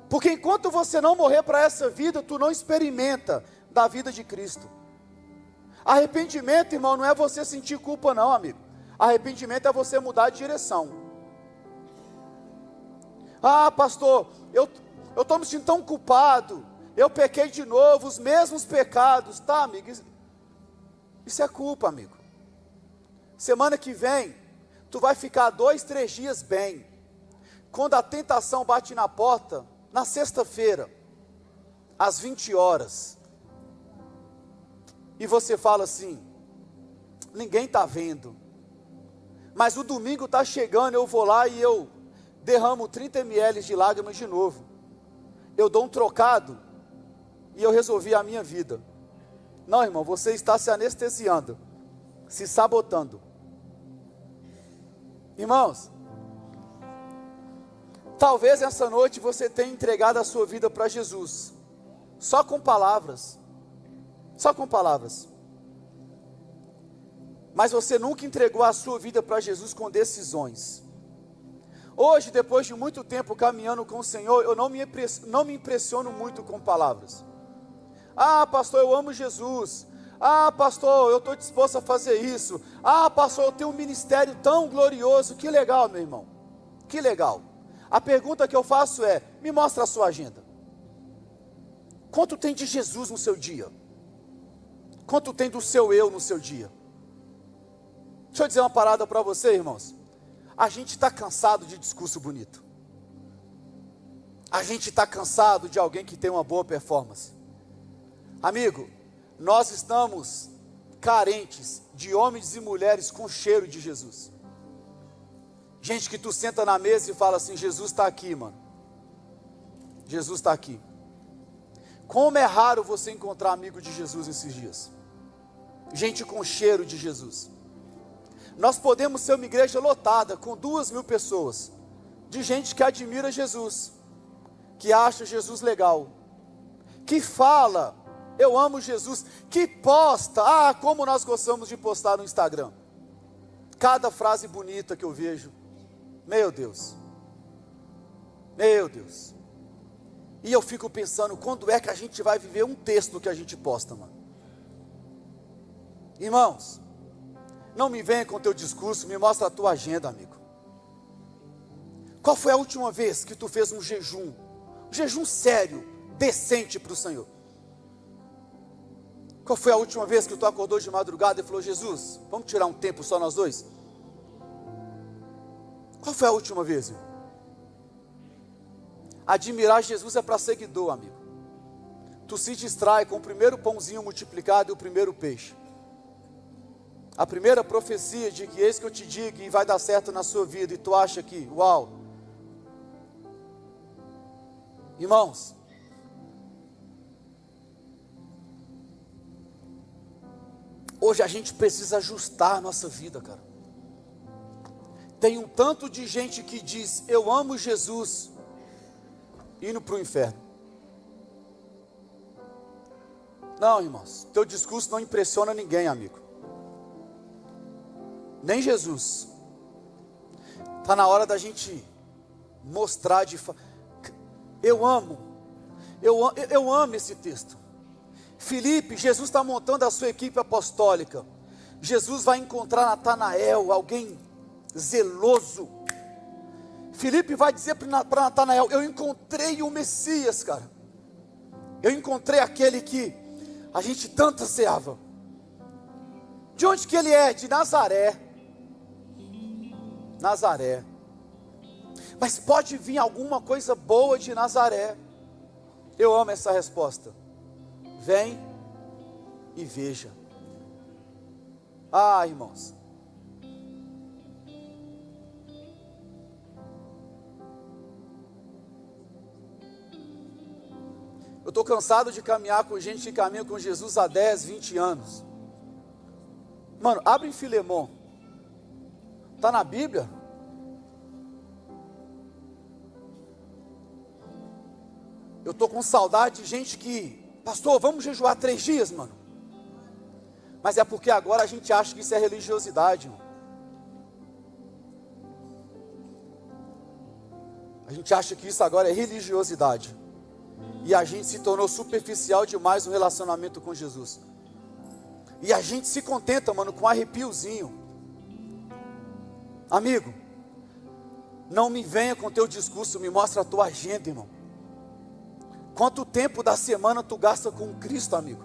Porque enquanto você não morrer para essa vida, tu não experimenta da vida de Cristo. Arrependimento, irmão, não é você sentir culpa não, amigo. Arrependimento é você mudar de direção. Ah, pastor, eu estou me sentindo tão culpado. Eu pequei de novo, os mesmos pecados. Tá, amigo, isso é culpa, amigo. Semana que vem, tu vai ficar 2, 3 dias bem. Quando a tentação bate na porta, na sexta-feira, às 20 horas, e você fala assim: ninguém está vendo, mas o domingo está chegando, eu vou lá e eu derramo 30 ml de lágrimas de novo. Eu dou um trocado e eu resolvi a minha vida. Não, irmão, você está se anestesiando, se sabotando. Irmãos, talvez essa noite você tenha entregado a sua vida para Jesus, só com palavras, mas você nunca entregou a sua vida para Jesus com decisões. Hoje, depois de muito tempo caminhando com o Senhor, eu não me impressiono muito com palavras. Ah, pastor, eu amo Jesus. Ah, pastor, eu estou disposto a fazer isso. Ah, pastor, eu tenho um ministério tão glorioso. Que legal, meu irmão, que legal. A pergunta que eu faço é: me mostra a sua agenda. Quanto tem de Jesus no seu dia? Quanto tem do seu eu no seu dia? Deixa eu dizer uma parada para você, irmãos. A gente está cansado de discurso bonito. A gente está cansado de alguém que tem uma boa performance. Amigo, nós estamos carentes de homens e mulheres com cheiro de Jesus. Gente que tu senta na mesa e fala assim: Jesus está aqui, mano. Jesus está aqui. Como é raro você encontrar amigo de Jesus esses dias. Gente com cheiro de Jesus. Nós podemos ser uma igreja lotada com 2.000 pessoas, de gente que admira Jesus, que acha Jesus legal, que fala, eu amo Jesus, que posta, como nós gostamos de postar no Instagram, cada frase bonita que eu vejo, meu Deus, e eu fico pensando, quando é que a gente vai viver um texto que a gente posta, mano? Irmãos, não me venha com o teu discurso, me mostra a tua agenda, amigo. Qual foi a última vez que tu fez um jejum sério, decente para o Senhor? Qual foi a última vez que tu acordou de madrugada e falou, Jesus, vamos tirar um tempo só nós dois? Qual foi a última vez, irmão? Admirar Jesus é para seguidor, amigo. Tu se distrai com o primeiro pãozinho multiplicado e o primeiro peixe. A primeira profecia de que eis que eu te digo e vai dar certo na sua vida, e tu acha que, uau. Irmãos, hoje a gente precisa ajustar a nossa vida, cara. Tem um tanto de gente que diz, eu amo Jesus, indo para o inferno. Não, irmãos, teu discurso não impressiona ninguém, amigo. Nem Jesus. Está na hora da gente mostrar eu amo esse texto. Filipe, Jesus está montando a sua equipe apostólica. Jesus vai encontrar Natanael, alguém zeloso. Filipe vai dizer para Natanael, eu encontrei o Messias, cara. Eu encontrei aquele que a gente tanto ansiava. De onde que ele é? De Nazaré. Nazaré. Mas pode vir alguma coisa boa de Nazaré. Eu amo essa resposta. Vem e veja. Irmãos. Eu estou cansado de caminhar com gente que caminha com Jesus há 10, 20 anos. Mano, abre em Filemon. Está na Bíblia? Eu estou com saudade de gente que, pastor, vamos jejuar 3 dias, mano. Mas é porque agora a gente acha que isso é religiosidade, mano. A gente acha que isso agora é religiosidade. E a gente se tornou superficial demais no relacionamento com Jesus. E a gente se contenta, mano, com um arrepiozinho. Amigo, não me venha com teu discurso, me mostra a tua agenda, irmão. Quanto tempo da semana tu gasta com Cristo, amigo?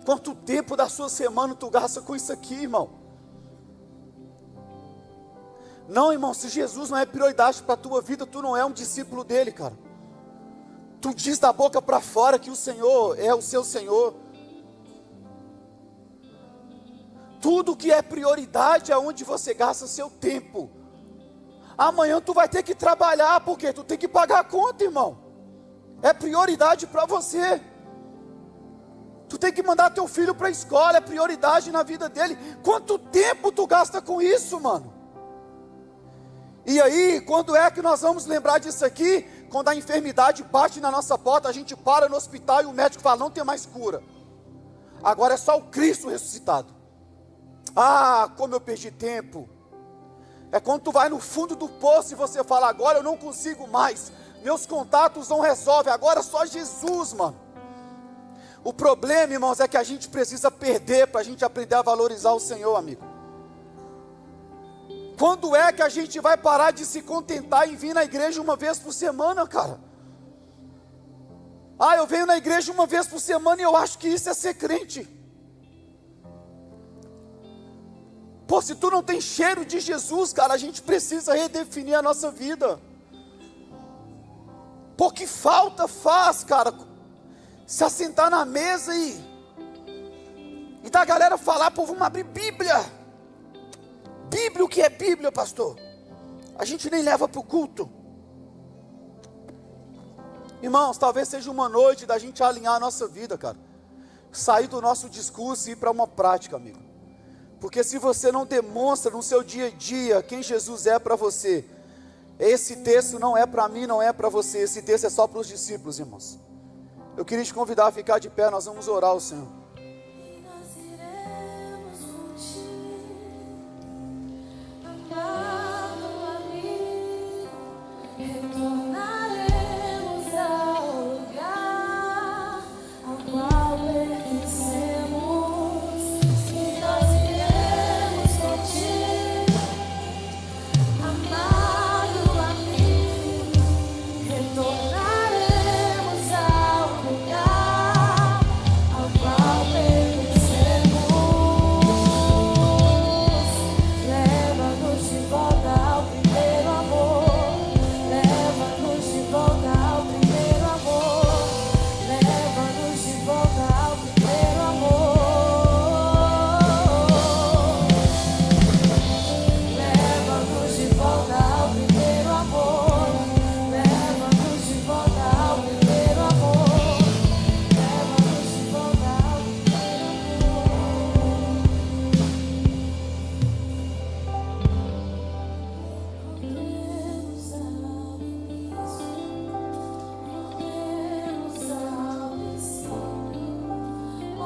Quanto tempo da sua semana tu gasta com isso aqui, irmão? Não, irmão, se Jesus não é prioridade para a tua vida, tu não é um discípulo dele, cara. Tu diz da boca para fora que o Senhor é o seu Senhor. Tudo que é prioridade é onde você gasta seu tempo. Amanhã tu vai ter que trabalhar, porque tu tem que pagar a conta, irmão. É prioridade para você. Tu tem que mandar teu filho para a escola, é prioridade na vida dele. Quanto tempo tu gasta com isso, mano? E aí, quando é que nós vamos lembrar disso aqui? Quando a enfermidade bate na nossa porta, a gente para no hospital e o médico fala, não tem mais cura. Agora é só o Cristo ressuscitado. Como eu perdi tempo. É quando tu vai no fundo do poço e você fala, agora eu não consigo mais. Meus contatos não resolvem, agora é só Jesus, mano. O problema, irmãos, é que a gente precisa perder para a gente aprender a valorizar o Senhor, amigo. Quando é que a gente vai parar de se contentar em vir na igreja uma vez por semana, cara? Eu venho na igreja uma vez por semana e eu acho que isso é ser crente. Pô, se tu não tem cheiro de Jesus, cara, a gente precisa redefinir a nossa vida. Pô, que falta faz, cara, se assentar na mesa e da galera falar, pô, vamos abrir Bíblia. Bíblia, o que é Bíblia, pastor? A gente nem leva para o culto. Irmãos, talvez seja uma noite da gente alinhar a nossa vida, cara. Sair do nosso discurso e ir para uma prática, amigo. Porque se você não demonstra no seu dia a dia quem Jesus é para você, esse texto não é para mim, não é para você, esse texto é só para os discípulos, irmãos. Eu queria te convidar a ficar de pé, nós vamos orar ao Senhor. Nós iremos contigo, amado amigo, retornaremos ao lugar ao qual pertencemos. E nós iremos contigo, amado amigo, retornaremos ao lugar ao qual pertencemos. Leva-nos de volta ao primeiro amor. Leva-nos de volta ao primeiro amor. Leva-nos de volta ao primeiro amor. Leva-nos de volta ao primeiro amor. Leva-nos de volta ao primeiro amor. Leva-nos de volta ao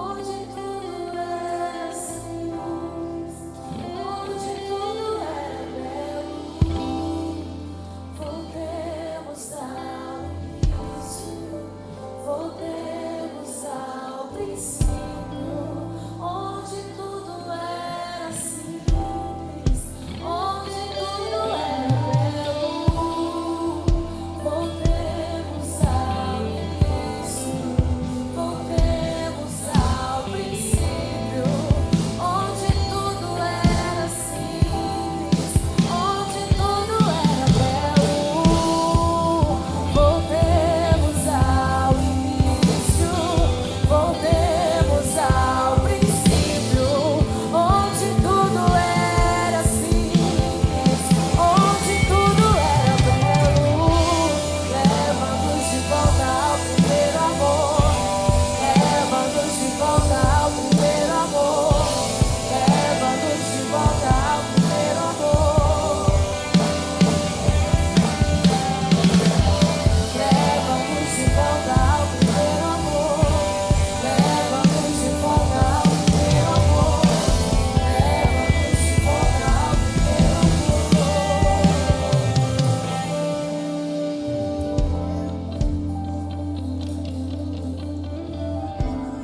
onde tudo era simples, onde tudo era belo. Voltemos ao início, voltemos ao princípio, onde tudo era simples, onde tudo era belo. Voltemos ao início, voltemos ao princípio, onde tudo era simples, onde tudo era belo. Voltemos ao início, voltemos ao princípio, onde tudo era simples, onde tudo era belo. Leva-nos de volta ao primeiro amor. Leva-nos de volta ao primeiro amor. Leva-nos de volta ao primeiro amor. Leva-nos de volta ao primeiro amor. Leva-nos de volta ao primeiro amor. Leva-nos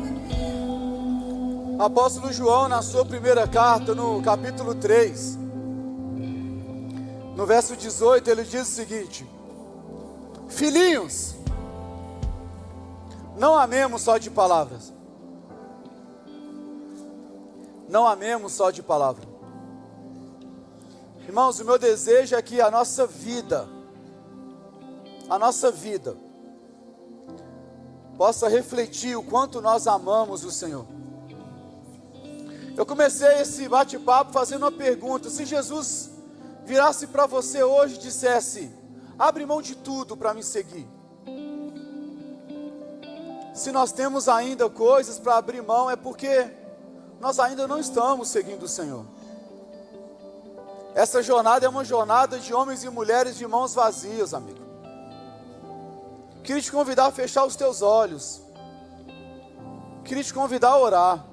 de volta ao Apóstolo João, na sua primeira carta, no capítulo 3, no verso 18, ele diz o seguinte: filhinhos, não amemos só de palavras. Não amemos só de palavra. Irmãos, o meu desejo é que a nossa vida possa refletir o quanto nós amamos o Senhor. Eu comecei esse bate-papo fazendo uma pergunta: se Jesus virasse para você hoje e dissesse, abre mão de tudo para me seguir. Se nós temos ainda coisas para abrir mão, é porque nós ainda não estamos seguindo o Senhor. Essa jornada é uma jornada de homens e mulheres de mãos vazias, amigo. Queria te convidar a fechar os teus olhos. Queria te convidar a orar.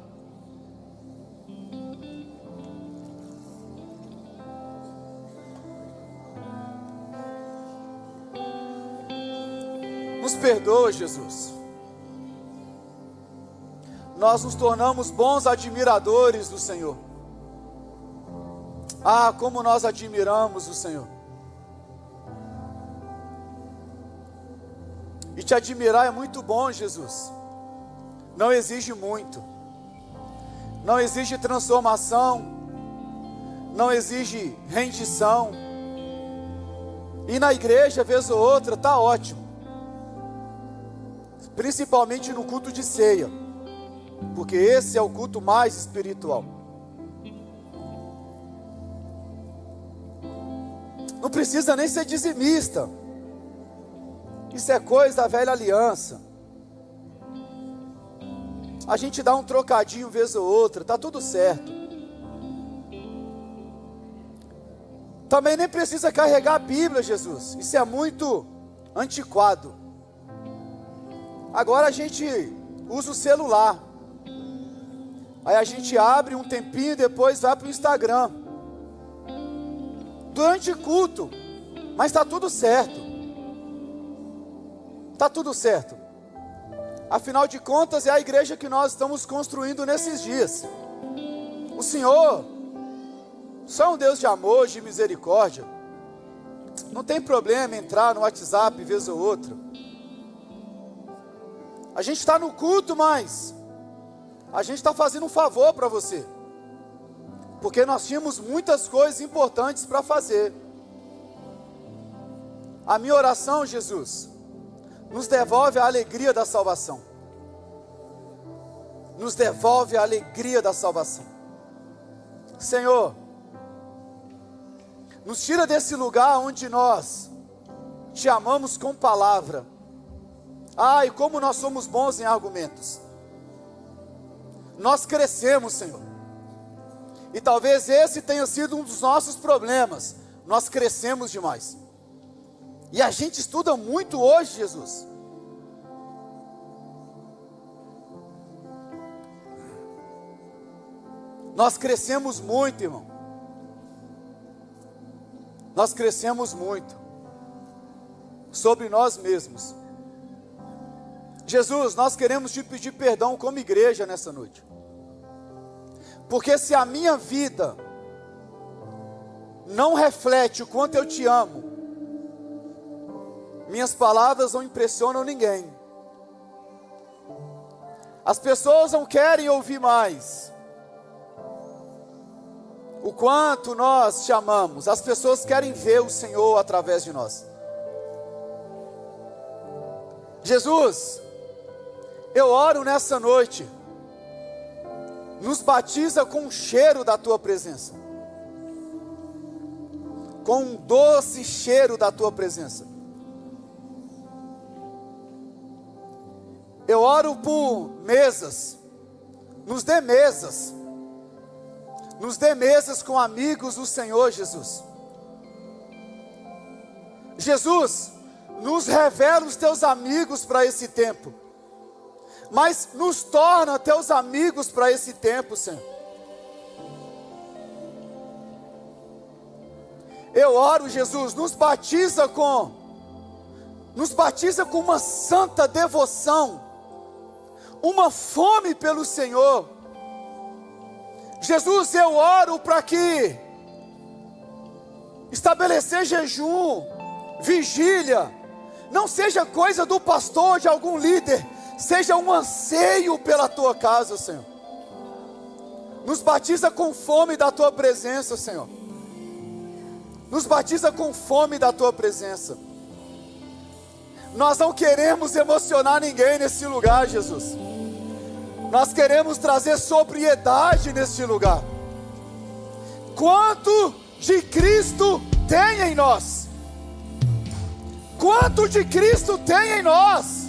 Nos perdoa, Jesus. Nós nos tornamos bons admiradores do Senhor. Ah, como nós admiramos o Senhor. E te admirar é muito bom, Jesus. Não exige muito. Não exige transformação. Não exige rendição. E na igreja, vez ou outra, está ótimo. Principalmente no culto de ceia. Porque esse é o culto mais espiritual. Não precisa nem ser dizimista. Isso é coisa da velha aliança. A gente dá um trocadinho vez ou outra, está tudo certo. Também nem precisa carregar a Bíblia, Jesus. Isso é muito antiquado. Agora a gente usa o celular. Aí a gente abre um tempinho e depois vai para o Instagram. Durante o culto. Mas está tudo certo. Está tudo certo. Afinal de contas, é a igreja que nós estamos construindo nesses dias. O Senhor só é um Deus de amor, de misericórdia. Não tem problema entrar no WhatsApp vez ou outra. A gente está no culto, mas a gente está fazendo um favor para você. Porque nós tínhamos muitas coisas importantes para fazer. A minha oração, Jesus, nos devolve a alegria da salvação. Nos devolve a alegria da salvação. Senhor, nos tira desse lugar onde nós te amamos com palavra. Ai, como nós somos bons em argumentos. Nós crescemos, Senhor. E talvez esse tenha sido um dos nossos problemas. Nós crescemos demais. E a gente estuda muito hoje, Jesus. Nós crescemos muito, irmão. Nós crescemos muito. Sobre nós mesmos. Jesus, nós queremos te pedir perdão como igreja nessa noite. Porque se a minha vida não reflete o quanto eu te amo, minhas palavras não impressionam ninguém. As pessoas não querem ouvir mais o quanto nós te amamos. As pessoas querem ver o Senhor através de nós. Jesus, eu oro nessa noite, nos batiza com o cheiro da tua presença, com um doce cheiro da tua presença. Eu oro por mesas, nos dê mesas com amigos do Senhor Jesus. Jesus, nos revela os teus amigos para esse tempo, mas nos torna teus amigos para esse tempo, Senhor. Eu oro, Jesus, nos batiza com uma santa devoção, uma fome pelo Senhor. Jesus, eu oro para que estabelecer jejum, vigília, não seja coisa do pastor, de algum líder, seja um anseio pela tua casa, Senhor. Nos batiza com fome da tua presença, Senhor. Nos batiza com fome da tua presença. Nós não queremos emocionar ninguém nesse lugar, Jesus. Nós queremos trazer sobriedade neste lugar. Quanto de Cristo tem em nós? Quanto de Cristo tem em nós?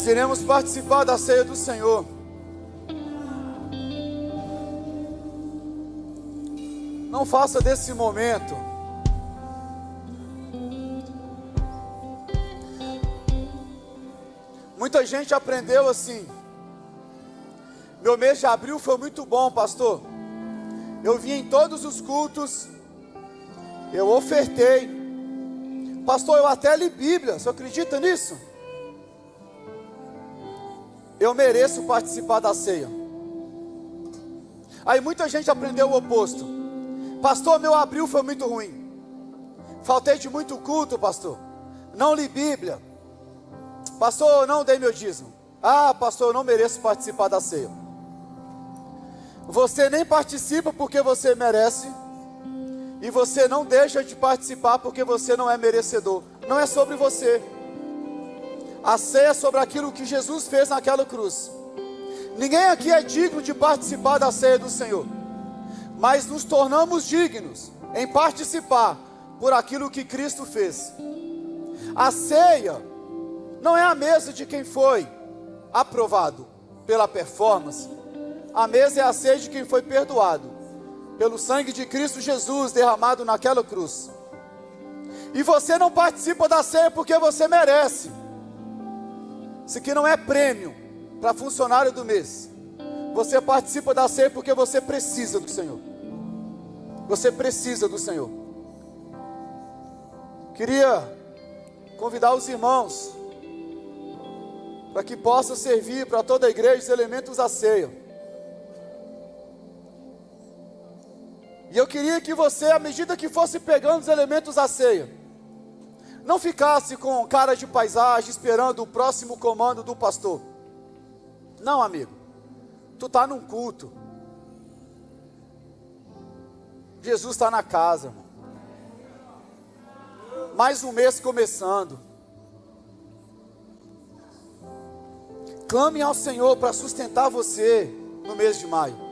Nós iremos participar da ceia do Senhor. Não faça desse momento muita gente aprendeu assim: meu mês de abril foi muito bom, pastor. Eu vim em todos os cultos, eu ofertei. Pastor, eu até li Bíblia, você acredita nisso? Eu mereço participar da ceia. Aí muita gente aprendeu o oposto: pastor, meu abril foi muito ruim, faltei de muito culto, pastor, não li Bíblia, pastor, eu não dei meu dízimo. Ah, pastor, eu não mereço participar da ceia. Você nem participa porque você merece, e você não deixa de participar porque você não é merecedor. Não é sobre você. A ceia é sobre aquilo que Jesus fez naquela cruz. Ninguém aqui é digno de participar da ceia do Senhor, mas nos tornamos dignos em participar por aquilo que Cristo fez. A ceia não é a mesa de quem foi aprovado pela performance. A mesa é a ceia de quem foi perdoado pelo sangue de Cristo Jesus derramado naquela cruz. E você não participa da ceia porque você merece. Isso aqui não é prêmio para funcionário do mês. Você participa da ceia porque você precisa do Senhor. Você precisa do Senhor. Queria convidar os irmãos para que possam servir para toda a igreja os elementos da ceia. E eu queria que você, à medida que fosse pegando os elementos da ceia, não ficasse com cara de paisagem esperando o próximo comando do pastor. Não, amigo, tu está num culto. Jesus está na casa, irmão. Mais um mês começando. Clame ao Senhor para sustentar você no mês de maio.